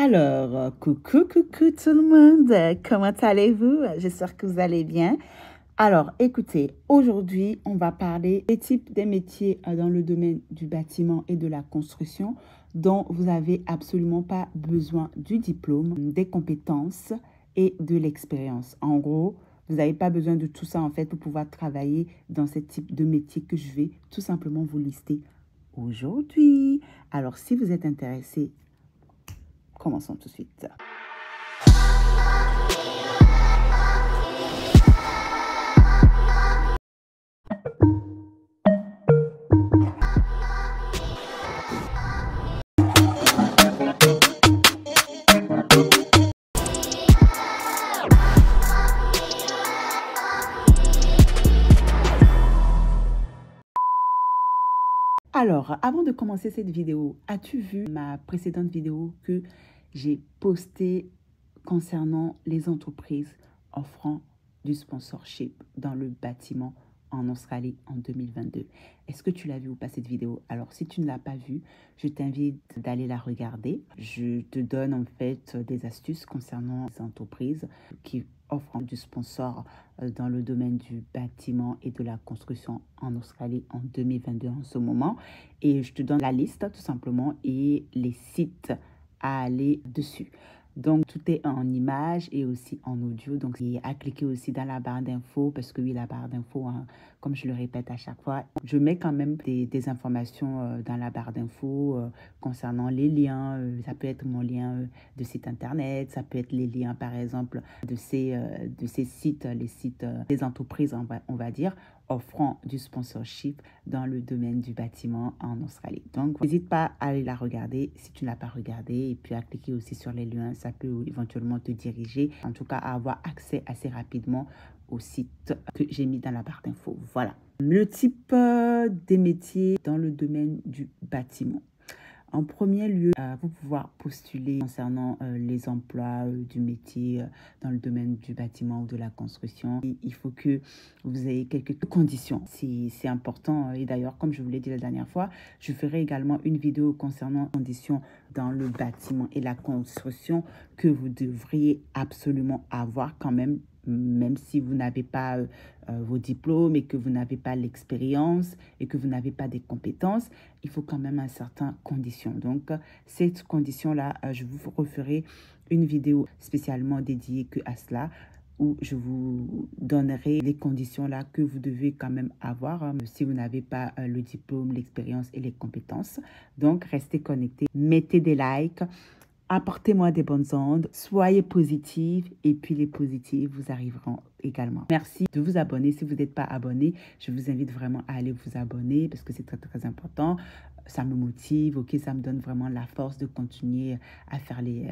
Alors, coucou tout le monde, comment allez-vous? J'espère que vous allez bien. Alors, écoutez, aujourd'hui, on va parler des types des métiers dans le domaine du bâtiment et de la construction dont vous n'avez absolument pas besoin du diplôme, des compétences et de l'expérience. En gros, vous n'avez pas besoin de tout ça en fait pour pouvoir travailler dans ce type de métier que je vais tout simplement vous lister aujourd'hui. Alors, si vous êtes intéressé, commençons tout de suite. Alors, avant de commencer cette vidéo, as-tu vu ma précédente vidéo que j'ai postée concernant les entreprises offrant du sponsorship dans le bâtiment en Australie en 2022? Est-ce que tu l'as vu ou pas cette vidéo? Alors, si tu ne l'as pas vue, je t'invite d'aller la regarder. Je te donne en fait des astuces concernant les entreprises qui offrent du sponsor dans le domaine du bâtiment et de la construction en Australie en 2022 en ce moment. Et je te donne la liste tout simplement et les sites à aller dessus. Donc, tout est en images et aussi en audio. Donc, il y a à cliquer aussi dans la barre d'infos parce que oui, la barre d'infos, hein, comme je le répète à chaque fois, je mets quand même des informations dans la barre d'infos concernant les liens. Ça peut être mon lien de site internet, ça peut être les liens, par exemple, de ces sites, les sites des entreprises, on va dire, offrant du sponsorship dans le domaine du bâtiment en Australie. Donc, n'hésite pas à aller la regarder si tu ne l'as pas regardée et puis à cliquer aussi sur les liens. Ça peut éventuellement te diriger, en tout cas à avoir accès assez rapidement au site que j'ai mis dans la barre d'infos. Voilà. Le type des métiers dans le domaine du bâtiment. En premier lieu, vous pouvoir postuler concernant les emplois du métier dans le domaine du bâtiment ou de la construction. Et il faut que vous ayez quelques conditions. C'est important. Et d'ailleurs, comme je vous l'ai dit la dernière fois, je ferai également une vidéo concernant les conditions dans le bâtiment et la construction que vous devriez absolument avoir quand même si vous n'avez pas vos diplômes et que vous n'avez pas l'expérience et que vous n'avez pas des compétences, il faut quand même un certain condition. Donc, cette condition-là, je vous referai une vidéo spécialement dédiée que à cela, où je vous donnerai les conditions-là que vous devez quand même avoir si vous n'avez pas le diplôme, l'expérience et les compétences. Donc, restez connectés, mettez des likes, apportez-moi des bonnes ondes, soyez positifs et puis les positifs vous arriveront également. Merci de vous abonner. Si vous n'êtes pas abonné, je vous invite vraiment à aller vous abonner parce que c'est très, très important. Ça me motive, ok, ça me donne vraiment la force de continuer à faire les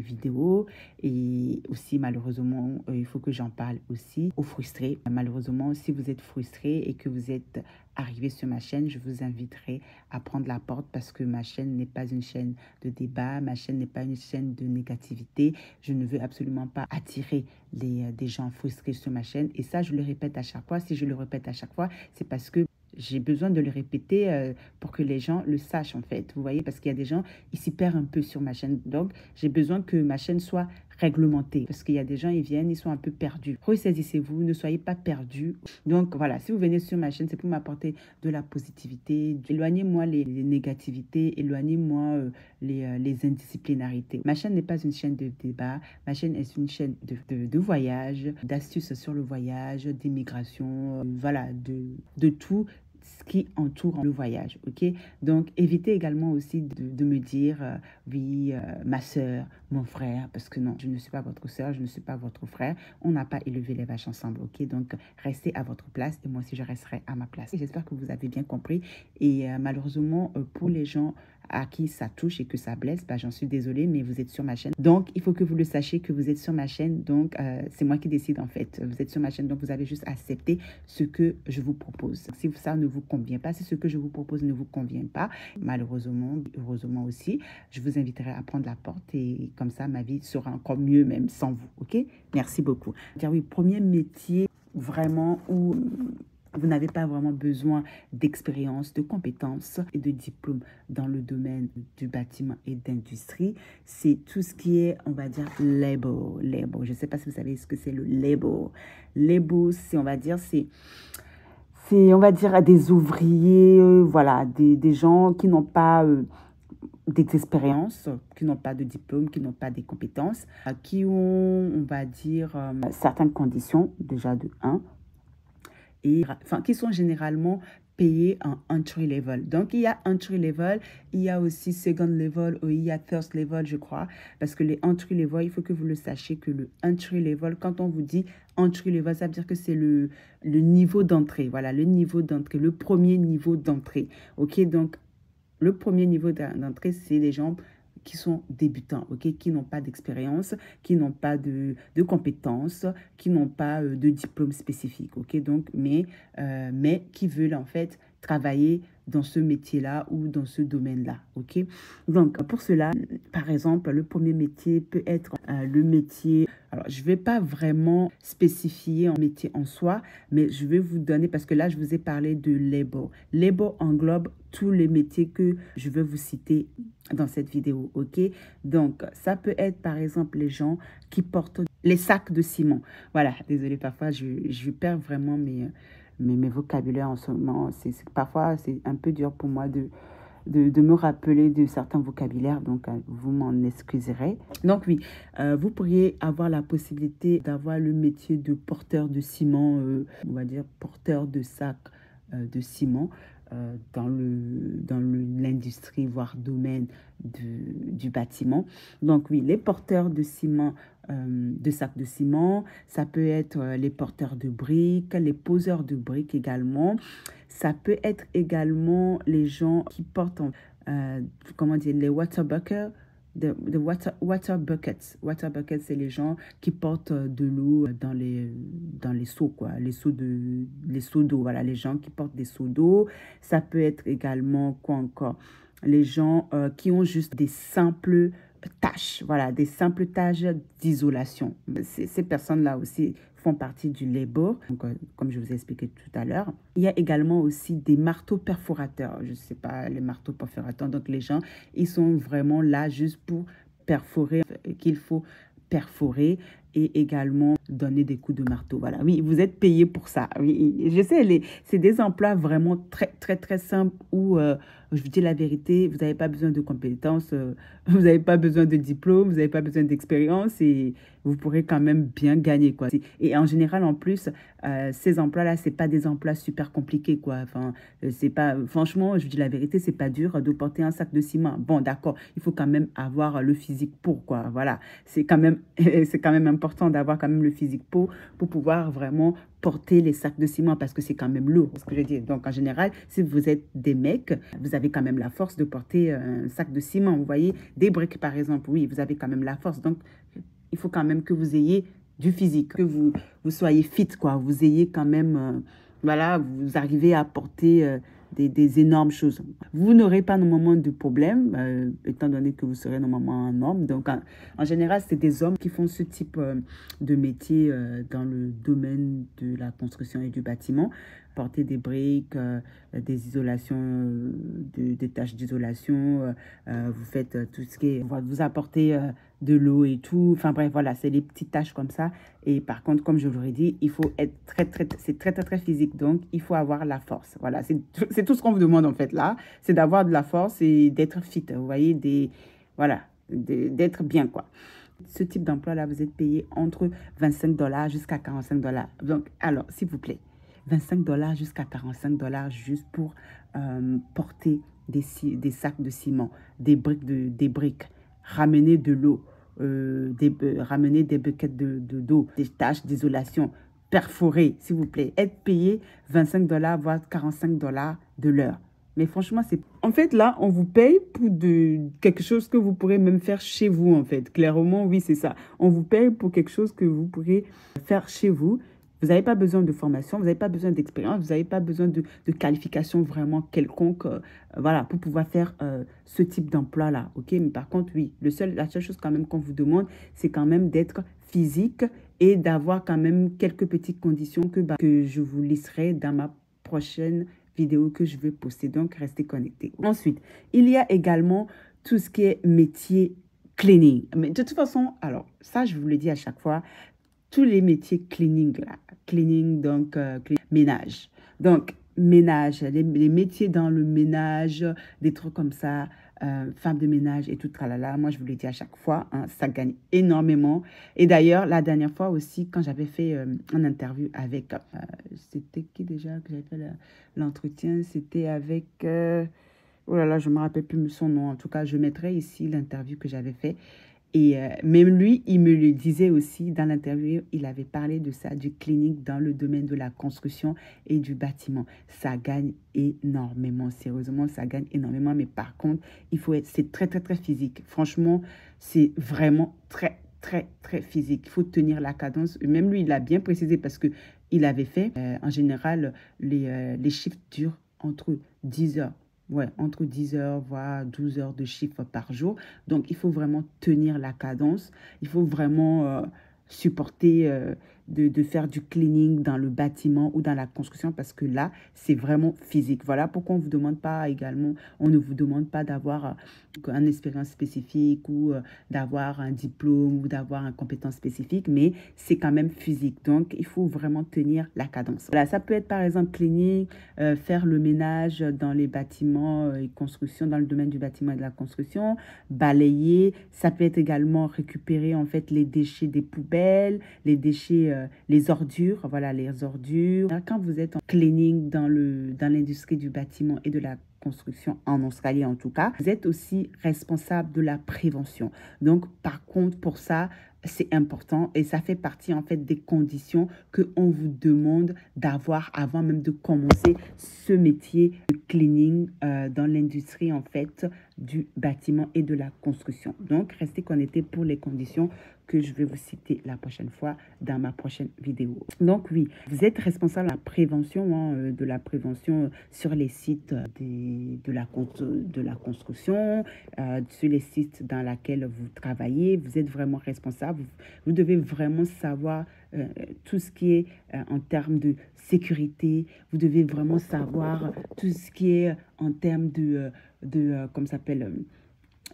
vidéos. Et aussi, malheureusement, il faut que j'en parle aussi aux frustrés. Malheureusement, si vous êtes frustré et que vous êtes arrivé sur ma chaîne, je vous inviterai à prendre la porte parce que ma chaîne n'est pas une chaîne de débat, ma chaîne n'est pas une chaîne de négativité. Je ne veux absolument pas attirer des gens frustrés sur ma chaîne. Et ça, je le répète à chaque fois. Si je le répète à chaque fois, c'est parce que j'ai besoin de le répéter pour que les gens le sachent en fait. Vous voyez, parce qu'il y a des gens, ils s'y perdent un peu sur ma chaîne. Donc, j'ai besoin que ma chaîne soit réglementée. Parce qu'il y a des gens, ils viennent, ils sont un peu perdus. Ressaisissez-vous, ne soyez pas perdus. Donc, voilà, si vous venez sur ma chaîne, c'est pour m'apporter de la positivité. Éloignez-moi les négativités, éloignez-moi les indisciplinarités. Ma chaîne n'est pas une chaîne de débat. Ma chaîne est une chaîne de voyage, d'astuces sur le voyage, d'immigration, voilà, de tout ce qui entoure le voyage, ok? Donc, évitez également aussi de me dire, oui, ma soeur, mon frère, parce que non, je ne suis pas votre soeur, je ne suis pas votre frère, on n'a pas élevé les vaches ensemble, ok? Donc, restez à votre place et moi aussi, je resterai à ma place. J'espère que vous avez bien compris et malheureusement, pour les gens à qui ça touche et que ça blesse, bah, j'en suis désolée, mais vous êtes sur ma chaîne. Donc, il faut que vous le sachiez que vous êtes sur ma chaîne. Donc, c'est moi qui décide en fait. Vous êtes sur ma chaîne, donc vous avez juste accepté ce que je vous propose. Si ça ne vous convient pas, si ce que je vous propose ne vous convient pas, malheureusement, heureusement aussi, je vous inviterai à prendre la porte et comme ça, ma vie sera encore mieux même sans vous, ok? Merci beaucoup. Dire oui, premier métier vraiment où Vous n'avez pas vraiment besoin d'expérience, de compétences et de diplômes dans le domaine du bâtiment et d'industrie. C'est tout ce qui est, on va dire, label. Label. Je ne sais pas si vous savez ce que c'est le label. Label, c'est, on va dire, on va dire, des ouvriers, voilà, des gens qui n'ont pas d'expérience, qui n'ont pas de diplôme, qui n'ont pas des compétences, qui ont, on va dire, certaines conditions, déjà de 1, et enfin, qui sont généralement payés en entry level. Donc, il y a entry level, il y a aussi second level, ou il y a third level, je crois. Parce que les entry level, il faut que vous le sachiez que le entry level, quand on vous dit entry level, ça veut dire que c'est le niveau d'entrée. Voilà, le niveau d'entrée, le premier niveau d'entrée. OK, donc, le premier niveau d'entrée, c'est les gens qui sont débutants, ok, qui n'ont pas d'expérience, qui n'ont pas de compétences, qui n'ont pas de diplôme spécifique, ok, donc, mais qui veulent en fait travailler dans ce métier-là ou dans ce domaine-là, ok. Donc, pour cela, par exemple, le premier métier peut être le métier... Alors, je ne vais pas vraiment spécifier un métier en soi, mais je vais vous donner, parce que là, je vous ai parlé de label. Label englobe tous les métiers que je vais vous citer dans cette vidéo, ok? Donc, ça peut être, par exemple, les gens qui portent les sacs de ciment. Voilà, désolée, parfois, je perds vraiment mes vocabulaires en ce moment. Parfois, c'est un peu dur pour moi de me rappeler de certains vocabulaires, donc vous m'en excuserez. Donc oui, vous pourriez avoir la possibilité d'avoir le métier de porteur de ciment, on va dire porteur de sac de ciment dans l'industrie, voire domaine du bâtiment. Donc oui, les porteurs de ciment, de sacs de ciment, ça peut être les porteurs de briques, les poseurs de briques également. Ça peut être également les gens qui portent, comment dire, les water buckets. Water buckets. Water buckets, c'est les gens qui portent de l'eau dans les seaux, quoi. Les seaux d'eau, voilà, les gens qui portent des seaux d'eau. Ça peut être également, quoi encore, les gens qui ont juste des simples tâches, voilà, des simples tâches d'isolation. Ces personnes-là aussi font partie du labor, donc, comme je vous ai expliqué tout à l'heure. Il y a également aussi des marteaux perforateurs. Je ne sais pas, les marteaux perforateurs. Donc, les gens, ils sont vraiment là juste pour perforer, qu'il faut perforer et également donner des coups de marteau. Voilà, oui, vous êtes payé pour ça. Oui, je sais, c'est des emplois vraiment très, très, très simples où, je vous dis la vérité, vous n'avez pas besoin de compétences, vous n'avez pas besoin de diplôme, vous n'avez pas besoin d'expérience et vous pourrez quand même bien gagner, quoi. Et en général, en plus, ces emplois-là, c'est pas des emplois super compliqués, quoi. Enfin, c'est pas, franchement, je vous dis la vérité, c'est pas dur de porter un sac de ciment. Bon, d'accord, il faut quand même avoir le physique pour, quoi. Voilà, c'est quand même important d'avoir quand même le physique pour pouvoir vraiment porter les sacs de ciment parce que c'est quand même lourd, ce que je dis. Donc, en général, si vous êtes des mecs, vous avez quand même la force de porter un sac de ciment. Vous voyez, des briques, par exemple, oui, vous avez quand même la force. Donc, il faut quand même que vous ayez du physique, que vous soyez fit, quoi. Vous ayez quand même, voilà, vous arrivez à porter des énormes choses. Vous n'aurez pas normalement de problème, étant donné que vous serez normalement un homme. Donc, en général, c'est des hommes qui font ce type de métier dans le domaine de la construction et du bâtiment. Porter des briques, des isolations, des tâches d'isolation, vous faites tout ce qui est... Vous apportez de l'eau et tout. Enfin bref, voilà, c'est les petites tâches comme ça. Et par contre, comme je vous l'ai dit, il faut être c'est très physique. Donc, il faut avoir la force. Voilà, c'est tout ce qu'on vous demande en fait là. C'est d'avoir de la force et d'être fit. Vous voyez, voilà, d'être bien, quoi. Ce type d'emploi-là, vous êtes payé entre 25 $ jusqu'à 45 $. Donc, alors, s'il vous plaît, 25 $ jusqu'à 45 $ juste pour porter des sacs de ciment, des briques, ramener de l'eau, ramener des buckets d'eau, des tâches d'isolation, perforer, s'il vous plaît. Être payé 25 $, voire 45 $ de l'heure. Mais franchement, c'est... En fait, là, on vous paye pour quelque chose que vous pourrez même faire chez vous, en fait. Clairement, oui, c'est ça. On vous paye pour quelque chose que vous pourrez faire chez vous. Vous n'avez pas besoin de formation, vous n'avez pas besoin d'expérience, vous n'avez pas besoin de qualification vraiment quelconque, voilà, pour pouvoir faire ce type d'emploi-là, ok? Mais par contre, oui, la seule chose quand même qu'on vous demande, c'est quand même d'être physique et d'avoir quand même quelques petites conditions que je vous listerai dans ma prochaines vidéos que je vais poster. Donc, restez connectés. Ensuite, il y a également tout ce qui est métier cleaning. Mais de toute façon, alors, ça, je vous le dis à chaque fois, tous les métiers cleaning, là, cleaning, donc ménage. Donc, ménage, les métiers dans le ménage, des trucs comme ça, femme de ménage et tout, tralala. Moi, je vous le dis à chaque fois, hein, ça gagne énormément. Et d'ailleurs, la dernière fois aussi, quand j'avais fait une interview avec, c'était qui déjà que j'avais fait l'entretien? C'était avec, oh là là, je ne me rappelle plus son nom. En tout cas, je mettrai ici l'interview que j'avais fait. Et même lui, il me le disait aussi dans l'interview, il avait parlé de ça, du clinique dans le domaine de la construction et du bâtiment. Ça gagne énormément, sérieusement, ça gagne énormément. Mais par contre, c'est très, très, très physique. Franchement, c'est vraiment très, très, très physique. Il faut tenir la cadence. Même lui, il l'a bien précisé parce qu'il avait fait, en général, les chiffres durent entre 10 heures. Ouais, entre 10 heures, voire 12 heures de chiffre par jour. Donc, il faut vraiment tenir la cadence. Il faut vraiment supporter de faire du cleaning dans le bâtiment ou dans la construction parce que là, c'est vraiment physique. Voilà pourquoi on ne vous demande pas également, on ne vous demande pas d'avoir une expérience spécifique ou d'avoir un diplôme ou d'avoir une compétence spécifique, mais c'est quand même physique. Donc, il faut vraiment tenir la cadence. Voilà, ça peut être par exemple cleaning, faire le ménage dans les bâtiments et construction, dans le domaine du bâtiment et de la construction, balayer. Ça peut être également récupérer en fait les déchets des poubelles, les déchets, les ordures, voilà, les ordures. Quand vous êtes en cleaning dans l'industrie du bâtiment et de la construction en Australie en tout cas, vous êtes aussi responsable de la prévention. Donc, par contre, pour ça, c'est important et ça fait partie en fait des conditions qu'on vous demande d'avoir avant même de commencer ce métier de cleaning dans l'industrie en fait du bâtiment et de la construction. Donc, restez connectés pour les conditions que je vais vous citer la prochaine fois dans ma prochaine vidéo. Donc oui, vous êtes responsable de la prévention, de la prévention sur les sites de la construction, sur les sites dans lesquels vous travaillez. Vous êtes vraiment responsable. Vous devez vraiment savoir tout ce qui est en termes de sécurité. Vous devez vraiment savoir tout ce qui est en termes comment ça s'appelle,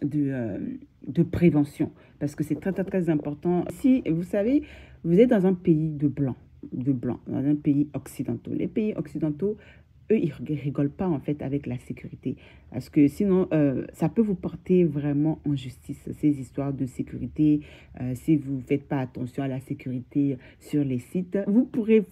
de prévention, parce que c'est très, très, très important. Si, vous savez, vous êtes dans un pays de blanc, dans un pays occidentaux. Les pays occidentaux, eux, ils ne rigolent pas, en fait, avec la sécurité. Parce que sinon, ça peut vous porter vraiment en justice, ces histoires de sécurité. Si vous ne faites pas attention à la sécurité sur les sites, vous pourrez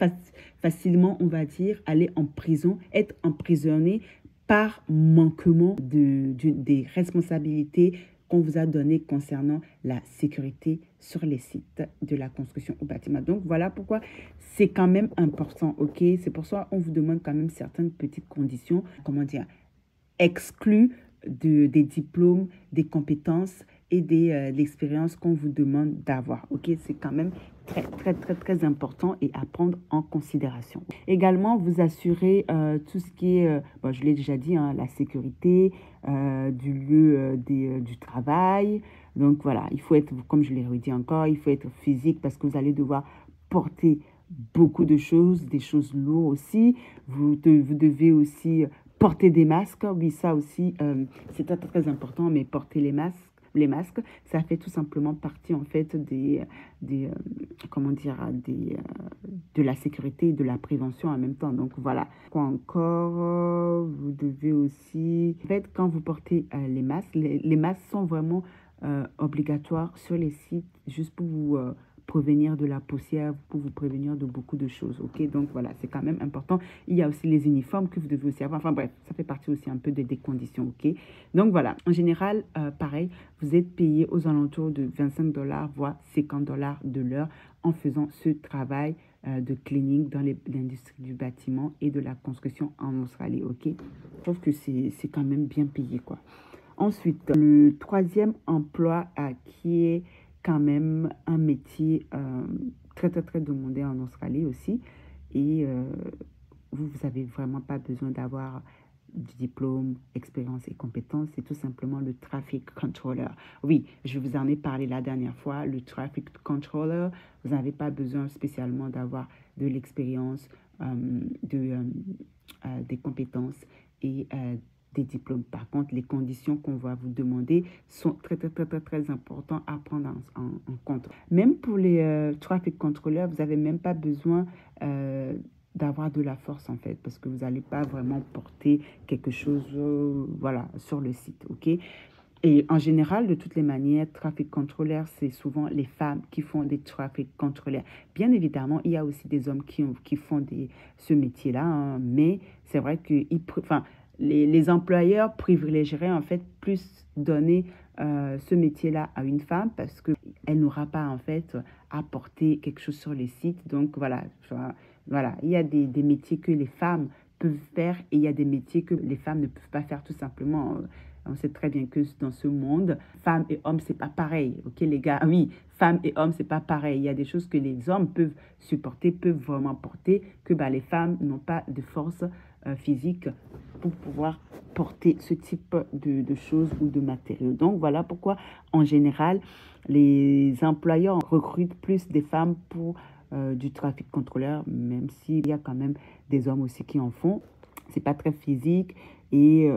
facilement, on va dire, aller en prison, être emprisonné par manquement des responsabilités qu'on vous a données concernant la sécurité sur les sites de la construction au bâtiment. Donc, voilà pourquoi c'est quand même important, ok? C'est pour ça qu'on vous demande quand même certaines petites conditions, comment dire, exclues des diplômes, des compétences et de l'expérience qu'on vous demande d'avoir, ok? C'est quand même très, très, très, très important et à prendre en considération. Également, vous assurez tout ce qui est, bon, je l'ai déjà dit, hein, la sécurité du lieu du travail. Donc voilà, il faut être, comme je l'ai redit encore, il faut être physique parce que vous allez devoir porter beaucoup de choses, des choses lourdes aussi. Vous devez aussi porter des masques. Oui, ça aussi, c'est très, très important, mais porter les masques, ça fait tout simplement partie en fait comment dire, de la sécurité et de la prévention en même temps. Donc voilà. Quoi encore, vous devez aussi, en fait, quand vous portez les masques, les masques sont vraiment obligatoires sur les sites juste pour vous prévenir de la poussière, pour vous prévenir de beaucoup de choses, ok? Donc voilà, c'est quand même important. Il y a aussi les uniformes que vous devez aussi avoir. Enfin bref, ça fait partie aussi un peu des conditions, ok? Donc voilà, en général, pareil, vous êtes payé aux alentours de 25 $, voire 50 $ de l'heure en faisant ce travail de cleaning dans l'industrie du bâtiment et de la construction en Australie, ok? Je trouve que c'est quand même bien payé, quoi. Ensuite, le troisième emploi qui est quand même un métier très, très, très demandé en Australie aussi. Et vous n'avez vraiment pas besoin d'avoir du diplôme, expérience et compétences. C'est tout simplement le traffic controller. Oui, je vous en ai parlé la dernière fois. Le traffic controller, vous n'avez pas besoin spécialement d'avoir de l'expérience des compétences et des diplômes. Par contre, les conditions qu'on va vous demander sont très importantes à prendre en compte. Même pour les traffic controllers, vous n'avez même pas besoin d'avoir de la force en fait, parce que vous n'allez pas vraiment porter quelque chose voilà, sur le site, ok? Et en général, de toutes les manières, traffic controller, c'est souvent les femmes qui font des traffic controllers. Bien évidemment, il y a aussi des hommes qui font ce métier-là, hein, mais c'est vrai que les employeurs privilégieraient en fait plus donner ce métier-là à une femme parce qu'elle n'aura pas en fait à porter quelque chose sur les sites. Donc voilà, il y a des métiers que les femmes peuvent faire et il y a des métiers que les femmes ne peuvent pas faire tout simplement. On sait très bien que dans ce monde, femmes et hommes, c'est pas pareil. Ok, les gars, oui, femmes et hommes, c'est pas pareil. Il y a des choses que les hommes peuvent supporter, peuvent vraiment porter, que les femmes n'ont pas de force physique pour pouvoir porter ce type de choses ou de matériaux. Donc, voilà pourquoi, en général, les employeurs recrutent plus des femmes pour du trafic contrôleur, même s'il y a quand même des hommes aussi qui en font. C'est pas très physique et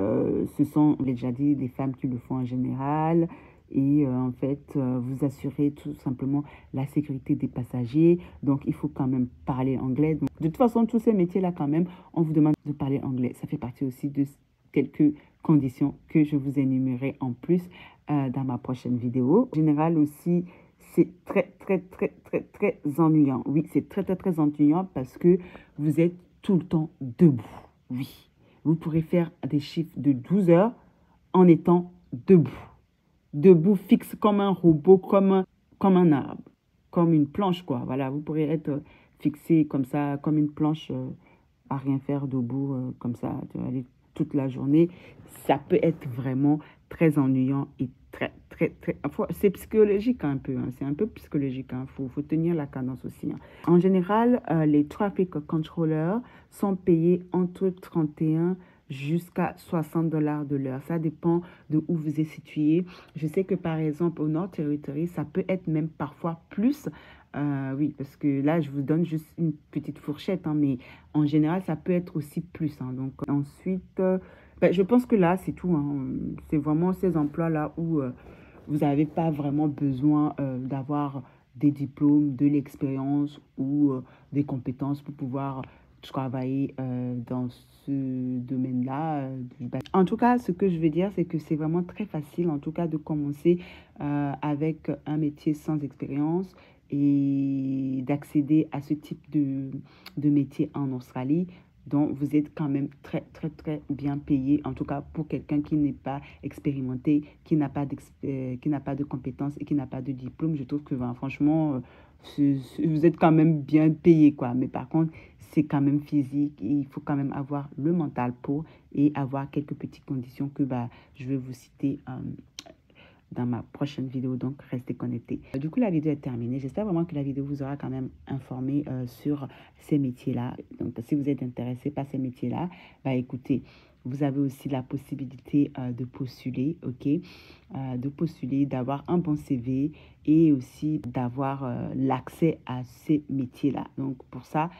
ce sont, je l'ai déjà dit, des femmes qui le font en général. Et en fait, vous assurez tout simplement la sécurité des passagers. Donc, il faut quand même parler anglais. Donc, de toute façon, tous ces métiers-là, quand même, on vous demande de parler anglais. Ça fait partie aussi de quelques conditions que je vous énumérerai en plus dans ma prochaine vidéo. En général aussi, c'est très ennuyant. Oui, c'est très ennuyant parce que vous êtes tout le temps debout. Oui, vous pourrez faire des chiffres de 12 heures en étant debout. Debout, fixe comme un robot, comme un arbre, comme une planche, quoi. Voilà, vous pourrez être fixé comme ça, comme une planche, à rien faire debout, comme ça, tu vas aller toute la journée. Ça peut être vraiment très ennuyant et c'est psychologique un peu, hein, c'est un peu psychologique, hein, faut tenir la cadence aussi. Hein. En général, les traffic controllers sont payés entre 31 jusqu'à 60 $ de l'heure. Ça dépend de où vous êtes situé. Je sais que par exemple au Nord Territory, ça peut être même parfois plus. Oui, parce que là, je vous donne juste une petite fourchette, hein, mais en général, ça peut être aussi plus. Hein. Donc ensuite, je pense que là, c'est tout. Hein. C'est vraiment ces emplois-là où vous n'avez pas vraiment besoin d'avoir des diplômes, de l'expérience ou des compétences pour pouvoir travailler dans ce domaine-là. En tout cas, ce que je veux dire, c'est que c'est vraiment très facile, en tout cas, de commencer avec un métier sans expérience et d'accéder à ce type de métier en Australie. Donc, vous êtes quand même très bien payé, en tout cas pour quelqu'un qui n'est pas expérimenté, qui n'a pas de compétences et qui n'a pas de diplôme. Je trouve que franchement, vous êtes quand même bien payé, quoi. Mais par contre, c'est quand même physique. Il faut quand même avoir le mental pour et avoir quelques petites conditions que je vais vous citer dans ma prochaine vidéo, donc restez connectés. Du coup, la vidéo est terminée. J'espère vraiment que la vidéo vous aura quand même informé sur ces métiers-là. Donc, si vous êtes intéressé par ces métiers-là, écoutez, vous avez aussi la possibilité de postuler, ok? De postuler, d'avoir un bon CV et aussi d'avoir l'accès à ces métiers-là. Donc, pour ça,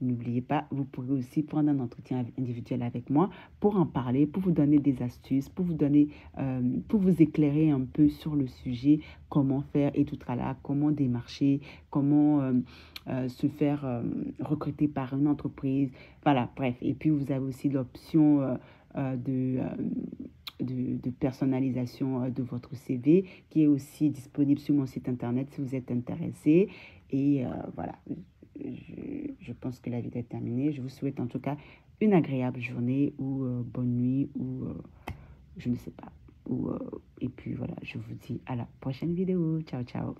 n'oubliez pas, vous pourrez aussi prendre un entretien individuel avec moi pour en parler, pour vous donner des astuces, pour vous éclairer un peu sur le sujet, comment faire et tout là, comment démarcher, comment se faire recruter par une entreprise. Voilà, bref. Et puis, vous avez aussi l'option de personnalisation de votre CV qui est aussi disponible sur mon site internet si vous êtes intéressé. Et voilà. Je pense que la vidéo est terminée. Je vous souhaite en tout cas une agréable journée ou bonne nuit ou je ne sais pas. Et puis voilà, je vous dis à la prochaine vidéo. Ciao, ciao.